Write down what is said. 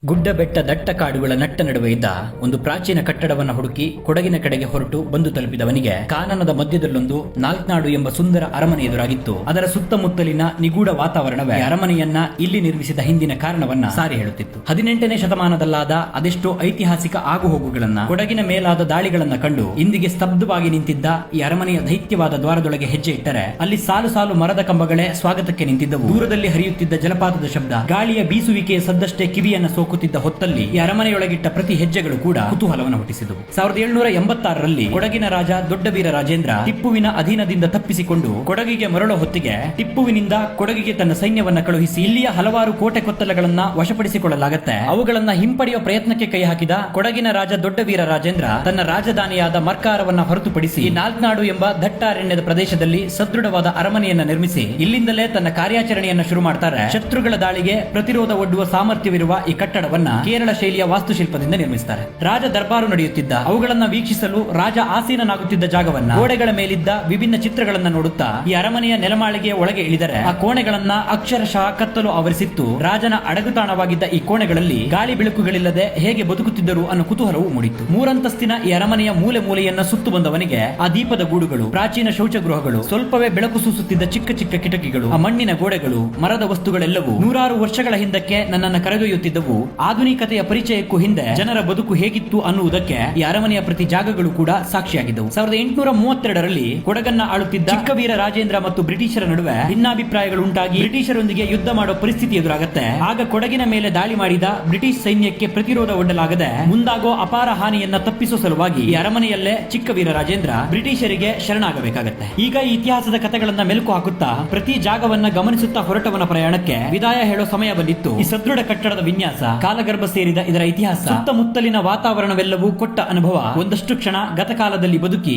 ಗುಡ್ಡ ಬೆಟ್ಟ ದಟ್ಟ ಕಾಡುಗಳ ನಟ್ಟ ನಡುವೆ ಇದ್ದ ಒಂದು ಪ್ರಾಚೀನ ಕಟ್ಟಡವನ್ನು ಹುಡುಕಿ ಕೊಡಗಿನ ಕಡೆಗೆ ಹೊರಟು ಬಂದು ತಲುಪಿದವನಿಗೆ ಕಾನನದ ಮಧ್ಯದಲ್ಲೊಂದು ನಾಲ್ಕನಾಡು ಎಂಬ ಸುಂದರ ಅರಮನೆ ಎದುರಾಗಿತ್ತು. ಅದರ ಸುತ್ತಮುತ್ತಲಿನ ನಿಗೂಢ ವಾತಾವರಣವೇ ಅರಮನೆಯನ್ನ ಇಲ್ಲಿ ನಿರ್ಮಿಸಿದ ಹಿಂದಿನ ಕಾರಣವನ್ನ ಸಾರಿ ಹೇಳುತ್ತಿತ್ತು. 18ನೇ ಶತಮಾನದಲ್ಲಾದ ಅದೆಷ್ಟೋ ಐತಿಹಾಸಿಕ ಆಗುಹೋಗುಗಳನ್ನ, ಕೊಡಗಿನ ಮೇಲಾದ ದಾಳಿಗಳನ್ನ ಕಂಡು ಇಂದಿಗೆ ಸ್ತಬ್ಧವಾಗಿ ನಿಂತಿದ್ದ ಈ ಅರಮನೆಯ ದೈತ್ಯವಾದ ದ್ವಾರದೊಳಗೆ ಹೆಜ್ಜೆ ಇಟ್ಟರೆ ಅಲ್ಲಿ ಸಾಲು ಸಾಲು ಮರದ ಕಂಬಗಳೇ ಸ್ವಾಗತಕ್ಕೆ ನಿಂತಿದ್ದವು. ದೂರದಲ್ಲಿ ಹರಿಯುತ್ತಿದ್ದ ಜಲಪಾತದ ಶಬ್ದ, ಗಾಳಿಯ ಬೀಸುವಿಕೆಯ ಸದ್ದಷ್ಟೇ ಕಿವಿಯನ್ನ ಸೋಕುತ್ತಿದ್ದ ಹೊತ್ತಲ್ಲಿ ಈ ಅರಮನೆಯೊಳಗಿಟ್ಟ ಪ್ರತಿ ಹೆಜ್ಜೆಗಳು ಕೂಡ ಕುತೂಹಲವನ್ನು ಹುಟ್ಟಿಸಿದವು. 1786ರಲ್ಲಿ ಕೊಡಗಿನ ರಾಜ ದೊಡ್ಡ ವೀರ ರಾಜೇಂದ್ರ ಟಿಪ್ಪುವಿನ ಅಧೀನದಿಂದ ತಪ್ಪಿಸಿಕೊಂಡು ಕೊಡಗಿಗೆ ಮರಳೋ ಹೊತ್ತಿಗೆ ಟಿಪ್ಪುವಿನಿಂದ ಕೊಡಗಿಗೆ ತನ್ನ ಸೈನ್ಯವನ್ನ ಕಳುಹಿಸಿ ಇಲ್ಲಿಯ ಹಲವಾರು ಕೋಟೆ ಕೊತ್ತಲಗಳನ್ನ ವಶಪಡಿಸಿಕೊಳ್ಳಲಾಗತ್ತೆ. ಅವುಗಳನ್ನ ಹಿಂಪಡೆಯುವ ಪ್ರಯತ್ನಕ್ಕೆ ಕೈ ಹಾಕಿದ ಕೊಡಗಿನ ರಾಜ ದೊಡ್ಡ ವೀರ ರಾಜೇಂದ್ರ ತನ್ನ ರಾಜಧಾನಿಯಾದ ಮರ್ಕಾರವನ್ನ ಹೊರತುಪಡಿಸಿ ಈ ನಾಲ್ಕನಾಡು ಎಂಬ ದಟ್ಟ ಅರಣ್ಯದ ಪ್ರದೇಶದಲ್ಲಿ ಸದೃಢವಾದ ಅರಮನೆಯನ್ನ ನಿರ್ಮಿಸಿ ಇಲ್ಲಿಂದಲೇ ತನ್ನ ಕಾರ್ಯಾಚರಣೆಯನ್ನ ಶುರು ಮಾಡ್ತಾರೆ. ಶತ್ರುಗಳ ದಾಳಿಗೆ ಪ್ರತಿರೋಧ ಒಡ್ಡುವ ಸಾಮರ್ಥ್ಯವಿರುವ ಈ ಕಟ್ಟಡವನ್ನ ಕೇರಳ ಶೈಲಿಯ ವಾಸ್ತುಶಿಲ್ಪದಿಂದ ನಿರ್ಮಿಸುತ್ತಾರೆ. ರಾಜ ದರ್ಬಾರು ನಡೆಯುತ್ತಿದ್ದ, ಅವುಗಳನ್ನ ವೀಕ್ಷಿಸಲು ರಾಜ ಆಸೀನನಾಗುತ್ತಿದ್ದ ಜಾಗವನ್ನ ಗೋಡೆಗಳ ಮೇಲಿದ್ದ ವಿಭಿನ್ನ ಚಿತ್ರಗಳನ್ನ ನೋಡುತ್ತಾ ಈ ಅರಮನೆಯ ನೆಲಮಾಳಿಗೆಯ ಒಳಗೆ ಇಳಿದರೆ ಆ ಕೋಣೆಗಳನ್ನ ಅಕ್ಷರಶಃ ಕತ್ತಲು ಆವರಿಸಿತ್ತು. ರಾಜನ ಅಡಗುತಾಣವಾಗಿದ್ದ ಈ ಕೋಣೆಗಳಲ್ಲಿ ಗಾಳಿ ಬೆಳಕುಗಳಿಲ್ಲದೆ ಹೇಗೆ ಬದುಕುತ್ತಿದ್ದರು ಅನ್ನೋ ಕುತೂಹಲವು ಮೂಡಿತ್ತು. ಮೂರಂತಸ್ತಿನ ಈ ಅರಮನೆಯ ಮೂಲೆ ಮೂಲೆಯನ್ನ ಸುತ್ತು ಬಂದವನಿಗೆ ಆ ದೀಪದ ಗೂಡುಗಳು, ಪ್ರಾಚೀನ ಶೌಚಗೃಹಗಳು, ಸ್ವಲ್ಪವೇ ಬೆಳಕು ಸೂಸುತ್ತಿದ್ದ ಚಿಕ್ಕ ಚಿಕ್ಕ ಕಿಟಕಿಗಳು, ಆ ಮಣ್ಣಿನ ಗೋಡೆಗಳು, ಮರದ ವಸ್ತುಗಳೆಲ್ಲವೂ ನೂರಾರು ವರ್ಷಗಳ ಹಿಂದಕ್ಕೆ ನನ್ನನ್ನು ಕರೆದೊಯ್ಯುತ್ತಿದ್ದವು. ಆಧುನಿಕತೆಯ ಪರಿಚಯಕ್ಕೂ ಹಿಂದೆ ಜನರ ಬದುಕು ಹೇಗಿತ್ತು ಅನ್ನುವುದಕ್ಕೆ ಈ ಅರಮನೆಯ ಪ್ರತಿ ಜಾಗಗಳು ಕೂಡ ಸಾಕ್ಷಿಯಾಗಿದ್ದವು. 1832ರಲ್ಲಿ ಕೊಡಗನ್ನ ಆಳುತ್ತಿದ್ದ ಚಿಕ್ಕವೀರ ರಾಜೇಂದ್ರ ಮತ್ತು ಬ್ರಿಟಿಷರ ನಡುವೆ ಭಿನ್ನಾಭಿಪ್ರಾಯಗಳು ಉಂಟಾಗಿ ಬ್ರಿಟಿಷರೊಂದಿಗೆ ಯುದ್ಧ ಮಾಡೋ ಪರಿಸ್ಥಿತಿ ಎದುರಾಗತ್ತೆ. ಆಗ ಕೊಡಗಿನ ಮೇಲೆ ದಾಳಿ ಮಾಡಿದ ಬ್ರಿಟಿಷ್ ಸೈನ್ಯಕ್ಕೆ ಪ್ರತಿರೋಧ ಒಡ್ಡಲಾಗದೆ ಮುಂದಾಗೋ ಅಪಾರ ಹಾನಿಯನ್ನ ತಪ್ಪಿಸುವ ಸಲುವಾಗಿ ಈ ಅರಮನೆಯಲ್ಲೇ ಚಿಕ್ಕವೀರ ರಾಜೇಂದ್ರ ಬ್ರಿಟಿಷರಿಗೆ ಶರಣಾಗಬೇಕಾಗತ್ತೆ. ಈಗ ಈ ಇತಿಹಾಸದ ಕಥೆಗಳನ್ನ ಮೆಲುಕು ಹಾಕುತ್ತಾ ಪ್ರತಿ ಜಾಗವನ್ನ ಗಮನಿಸುತ್ತಾ ಹೊರಟವನ ಪ್ರಯಾಣಕ್ಕೆ ವಿದಾಯ ಹೇಳೋ ಸಮಯ ಬಂದಿತ್ತು. ಈ ಸದೃಢ ಕಟ್ಟಡದ ವಿನ್ಯಾಸ, ಕಾಲಗರ್ಭ ಸೇರಿದ ಇದರ ಇತಿಹಾಸ, ಸುತ್ತಮುತ್ತಲಿನ ವಾತಾವರಣವೆಲ್ಲವೂ ಕೊಟ್ಟ ಅನುಭವ, ಒಂದಷ್ಟು ಕ್ಷಣ ಗತಕಾಲದಲ್ಲಿ ಬದುಕಿ